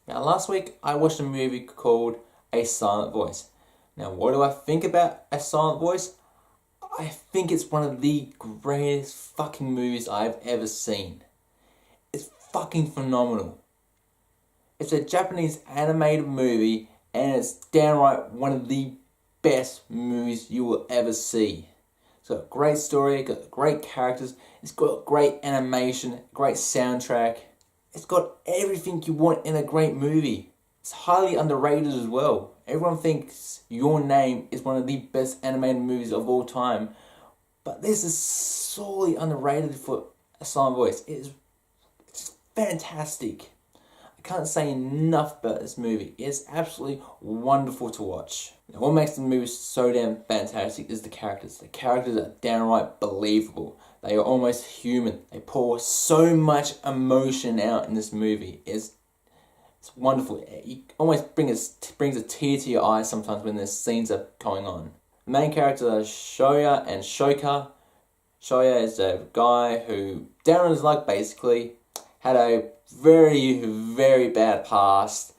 Now, last week I watched a movie called A Silent Voice. Now, what do I think about A Silent Voice? I think it's one of the greatest fucking movies I've ever seen. It's fucking phenomenal. It's a Japanese animated movie and it's downright one of the best movies you will ever see. It's got a great story, got great characters, it's got great animation, great soundtrack. It's got everything you want in a great movie. It's highly underrated as well. Everyone thinks Your Name is one of the best animated movies of all time. But this is sorely underrated for A Silent Voice. It's fantastic. I can't say enough about this movie. It's absolutely wonderful to watch. Now, what makes the movie so damn fantastic is the characters. The characters are downright believable. They are almost human. They pour so much emotion out in this movie. It's wonderful. It almost brings a tear to your eyes sometimes when the scenes are going on. The main characters are Shoya and Shoka. Shoya is a guy who, down on his luck basically, had a very, very bad past.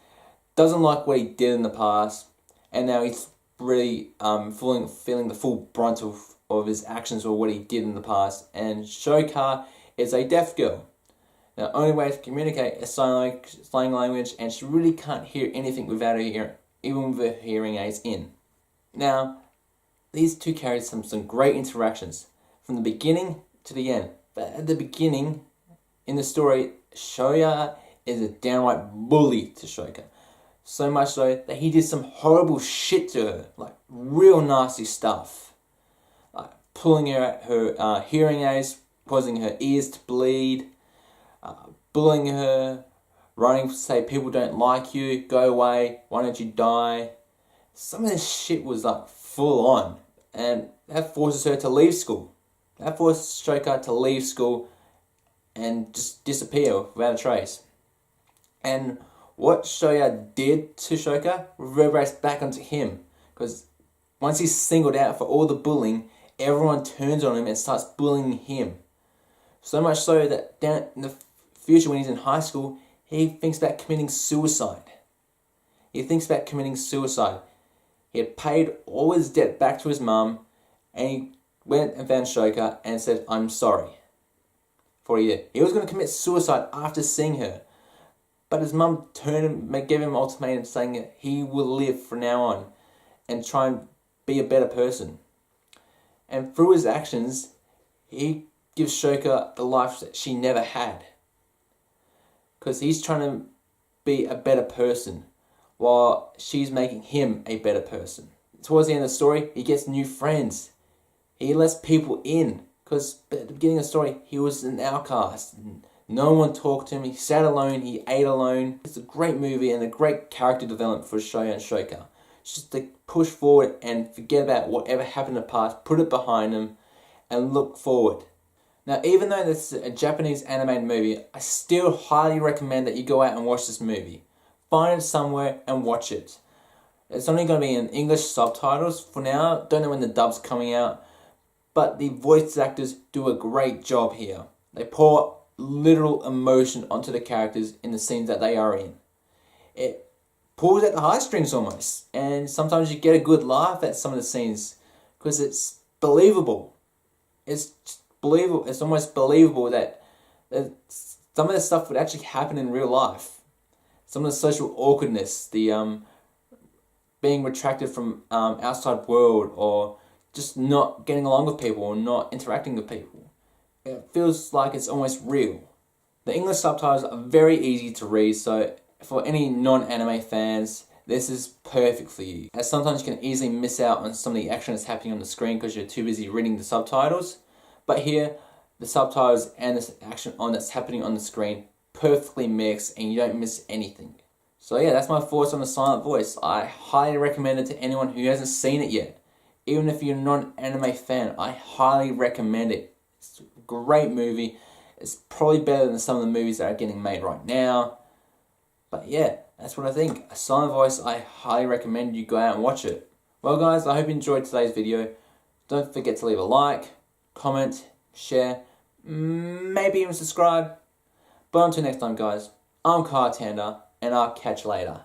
Doesn't like what he did in the past. And now he's really feeling the full brunt of his actions or what he did in the past. And Shoka is a deaf girl. The only way to communicate is sign language, and she really can't hear anything without her hearing, even with her hearing aids in. Now, these two characters have some great interactions from the beginning to the end. But at the beginning, in the story, Shoya is a downright bully to Shoka. So much so that he did some horrible shit to her, like real nasty stuff. Like pulling her hearing aids, causing her ears to bleed, bullying her, running to say people don't like you, go away, why don't you die. Some of this shit was like full on, and that forces her to leave school. That forces Shoka to leave school and just disappear without a trace. And what Shoya did to Shoka reverberates back onto him, because once he's singled out for all the bullying, everyone turns on him and starts bullying him. So much so that down in the future, when he's in high school, he thinks about committing suicide. He had paid all his debt back to his mum, and he went and found Shoka and said, "I'm sorry." For a year. He was going to commit suicide after seeing her. But his mum gave him an ultimatum saying that he will live from now on and try and be a better person. And through his actions, he gives Shoka the life that she never had. Because he's trying to be a better person while she's making him a better person. Towards the end of the story, he gets new friends. He lets people in. Because at the beginning of the story, he was an outcast. No one talked to him. He sat alone. He ate alone. It's a great movie and a great character development for Shoya and Shoka. It's just to push forward and forget about whatever happened in the past, put it behind them, and look forward. Now, even though this is a Japanese animated movie, I still highly recommend that you go out and watch this movie. Find it somewhere and watch it. It's only going to be in English subtitles for now. Don't know when the dub's coming out. But the voice actors do a great job here. They pour literal emotion onto the characters in the scenes that they are in. It pulls at the heartstrings almost. And sometimes you get a good laugh at some of the scenes because it's believable. It's believable. It's almost believable that some of the stuff would actually happen in real life. Some of the social awkwardness, the being retracted from outside world, or just not getting along with people or not interacting with people. It feels like it's almost real. The English subtitles are very easy to read, so for any non-anime fans, this is perfect for you. As sometimes you can easily miss out on some of the action that's happening on the screen because you're too busy reading the subtitles. But here, the subtitles and the action that's happening on the screen perfectly mix and you don't miss anything. So yeah, that's my thoughts on A Silent Voice. I highly recommend it to anyone who hasn't seen it yet. Even if you're not an anime fan, I highly recommend it. It's a great movie. It's probably better than some of the movies that are getting made right now. But yeah, that's what I think. A Silent Voice, I highly recommend you go out and watch it. Well guys, I hope you enjoyed today's video. Don't forget to leave a like, comment, share, maybe even subscribe. But until next time guys, I'm Kyle Tander, and I'll catch you later.